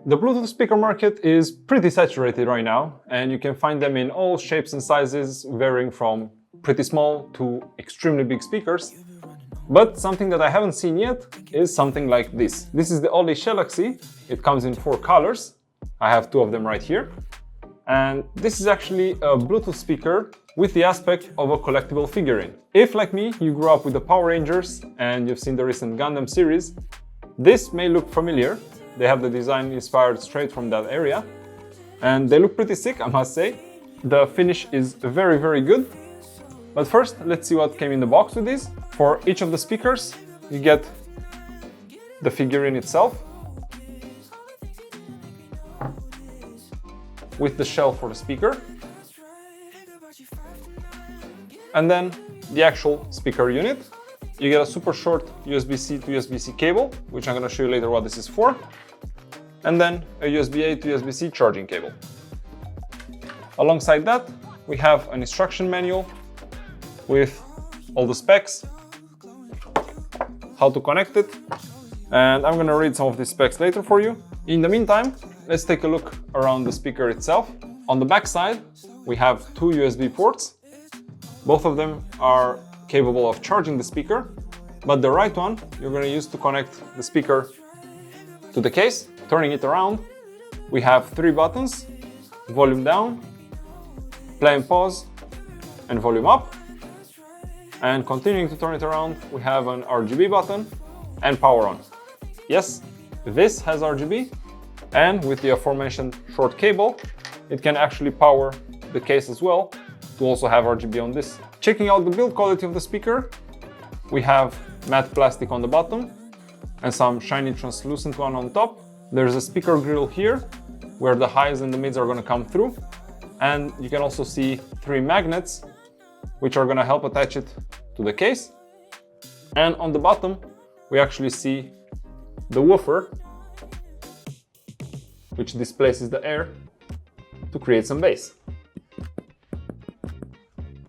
The Bluetooth speaker market is pretty saturated right now, and you can find them in all shapes and sizes, varying from pretty small to extremely big speakers. But something that I haven't seen yet is something like this. This is the Ollie Shellaxy. It comes in 4 colors. I have 2 of them right here. And this is actually a Bluetooth speaker with the aspect of a collectible figurine. If, like me, you grew up with the Power Rangers and you've seen the recent Gundam series, this may look familiar. They have the design inspired straight from that area. And they look pretty sick, I must say. The finish is very, very good. But first, let's see what came in the box with these. For each of the speakers, you get the figurine itself, with the shell for the speaker, and then the actual speaker unit. You get a super short USB-C to USB-C cable, which I'm going to show you later what this is for, and then a USB-A to USB-C charging cable. Alongside that, we have an instruction manual with all the specs, how to connect it, and I'm going to read some of these specs later for you. In the meantime, let's take a look around the speaker itself. On the back side, we have 2 USB ports. Both of them are capable of charging the speaker, but the right one you're going to use to connect the speaker to the case. Turning it around, we have 3 buttons: volume down, play and pause, and volume up. And continuing to turn it around, we have an RGB button and power on. Yes, this has RGB, and with the aforementioned short cable, it can actually power the case as well to also have RGB on this. Checking out the build quality of the speaker, we have matte plastic on the bottom and some shiny translucent one on top. There's a speaker grill here where the highs and the mids are going to come through, and you can also see 3 magnets which are going to help attach it to the case. And on the bottom, we actually see the woofer, which displaces the air to create some bass.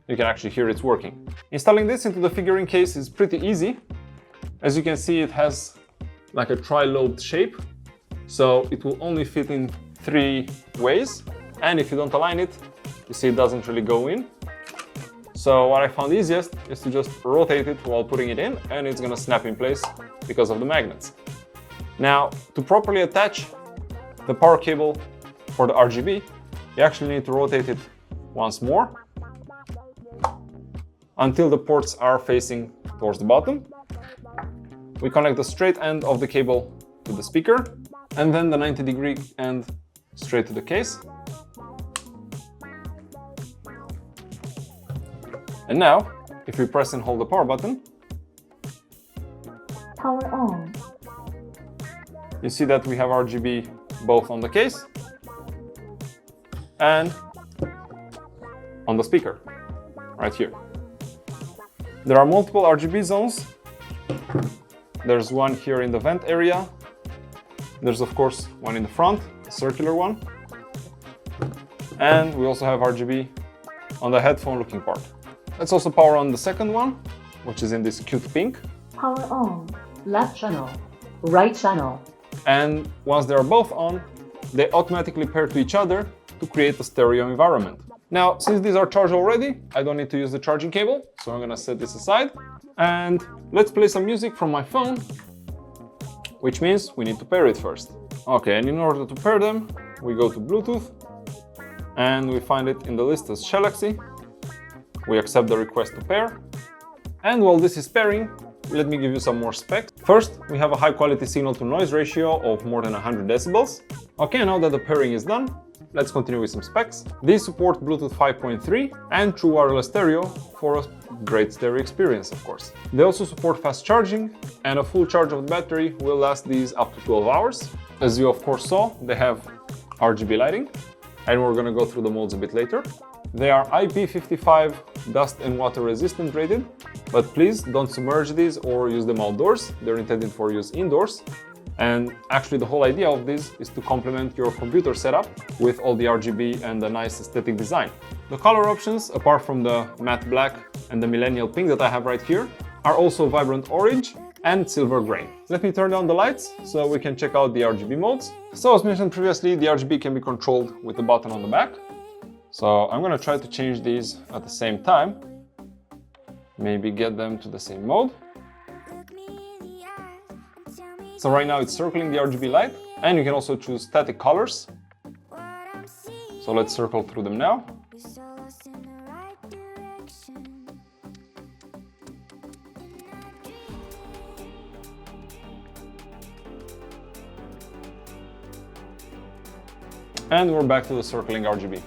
You can actually hear it's working. Installing this into the figurine case is pretty easy. As you can see, it has like a tri-lobed shape, so it will only fit in 3 ways. And if you don't align it, you see it doesn't really go in. So what I found easiest is to just rotate it while putting it in, and it's gonna snap in place because of the magnets. Now, to properly attach the power cable for the RGB, you actually need to rotate it once more until the ports are facing towards the bottom. We connect the straight end of the cable to the speaker, and then the 90-degree end straight to the case. And now, if we press and hold the power button, power on. You see that we have RGB both on the case and on the speaker, right here. There are multiple RGB zones. There's one here in the vent area. There's of course one in the front, a circular one. And we also have RGB on the headphone looking part. Let's also power on the second one, which is in this cute pink. Power on. Left channel. Right channel. And once they are both on, they automatically pair to each other to create a stereo environment. Now, since these are charged already, I don't need to use the charging cable, so I'm gonna set this aside. And let's play some music from my phone, which means we need to pair it first. Okay, and in order to pair them, we go to Bluetooth, and we find it in the list as Shellaxy. We accept the request to pair. And while this is pairing, let me give you some more specs. First, we have a high quality signal to noise ratio of more than 100 decibels. Okay, now that the pairing is done, let's continue with some specs. These support Bluetooth 5.3 and true wireless stereo for a great stereo experience, of course. They also support fast charging, and a full charge of the battery will last these up to 12 hours. As you of course saw, they have RGB lighting, and we're gonna go through the modes a bit later. They are IP55 dust and water resistant rated, but please don't submerge these or use them outdoors. They're intended for use indoors. And actually the whole idea of this is to complement your computer setup with all the RGB and the nice aesthetic design. The color options, apart from the matte black and the millennial pink that I have right here, are also vibrant orange and silver grain. Let me turn down the lights so we can check out the RGB modes. So as mentioned previously, the RGB can be controlled with the button on the back. So I'm gonna try to change these at the same time. Maybe get them to the same mode. So right now it's circling the RGB light, and you can also choose static colors. So let's circle through them now. And we're back to the circling RGB.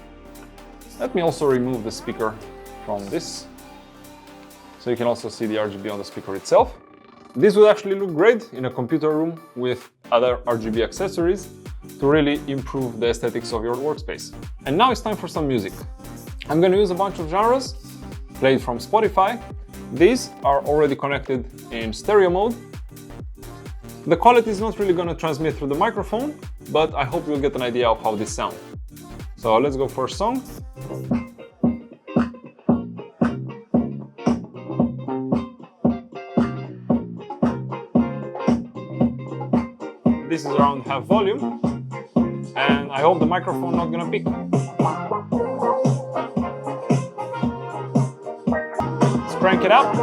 Let me also remove the speaker from this, so you can also see the RGB on the speaker itself. This would actually look great in a computer room with other RGB accessories to really improve the aesthetics of your workspace. And now it's time for some music. I'm going to use a bunch of genres played from Spotify. These are already connected in stereo mode. The quality is not really going to transmit through the microphone, but I hope you'll get an idea of how this sounds. So let's go first song. This is around half volume, and I hope the microphone not gonna pick. Let's crank it up.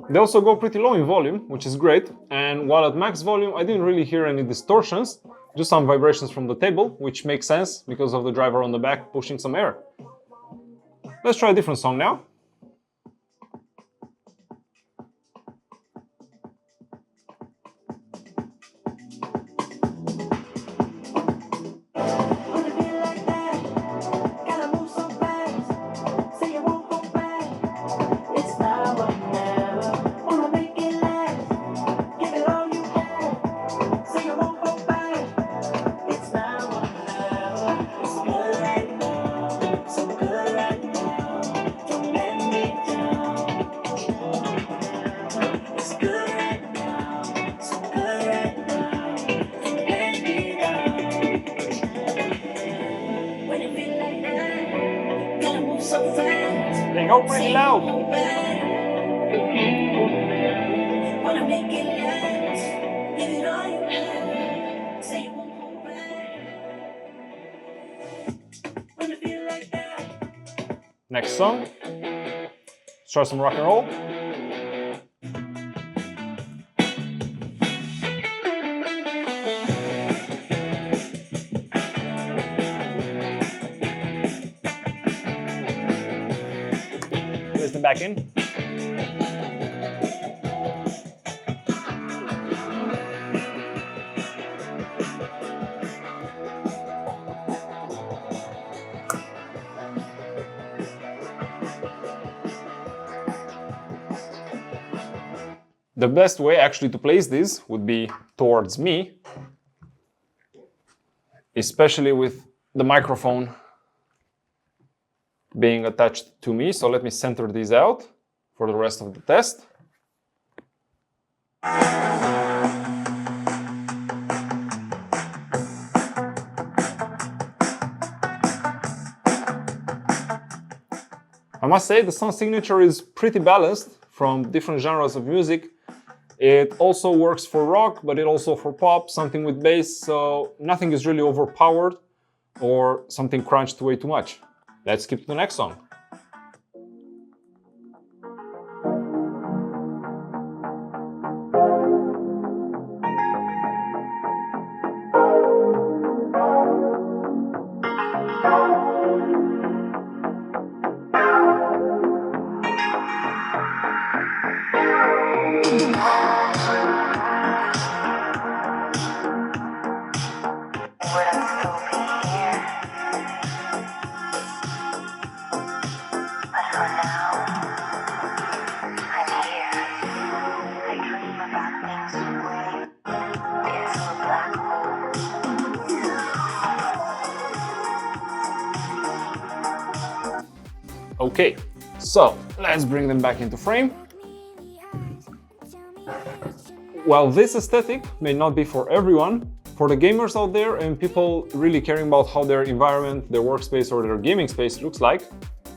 They also go pretty low in volume, which is great, and while at max volume I didn't really hear any distortions, just some vibrations from the table, which makes sense because of the driver on the back pushing some air. Let's try a different song now. They go pretty loud. Next song. Let's try some rock and roll. Listen back in. The best way actually to place this would be towards me, especially with the microphone being attached to me. So let me center these out for the rest of the test. I must say the sound signature is pretty balanced from different genres of music. It also works for rock, but it also for pop, something with bass, so nothing is really overpowered or something crunched way too much. Let's skip to the next song. Okay, so let's bring them back into frame. while this aesthetic may not be for everyone, for the gamers out there and people really caring about how their environment, their workspace or their gaming space looks like,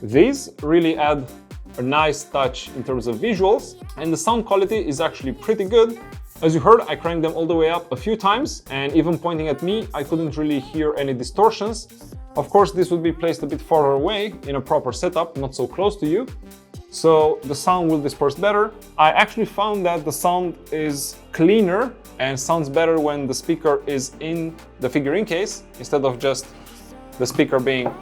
these really add a nice touch in terms of visuals, and the sound quality is actually pretty good. As you heard, I cranked them all the way up a few times, and even pointing at me, I couldn't really hear any distortions. Of course, this would be placed a bit farther away in a proper setup, not so close to you, so the sound will disperse better. I actually found that the sound is cleaner and sounds better when the speaker is in the figurine case instead of just the speaker being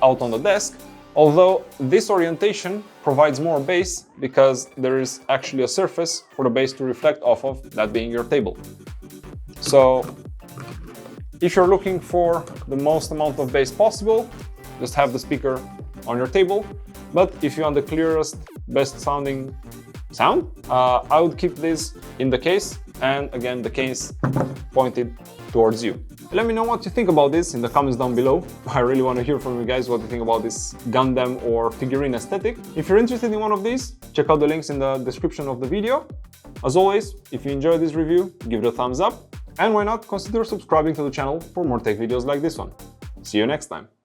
out on the desk. Although this orientation provides more bass because there is actually a surface for the bass to reflect off of, that being your table. So if you're looking for the most amount of bass possible, just have the speaker on your table. But if you want the clearest, best sounding sound, I would keep this in the case, and again the case pointed towards you. Let me know what you think about this in the comments down below. I really want to hear from you guys what you think about this Gundam or figurine aesthetic. If you're interested in one of these, check out the links in the description of the video. As always, if you enjoyed this review, give it a thumbs up, and why not consider subscribing to the channel for more tech videos like this one. See you next time.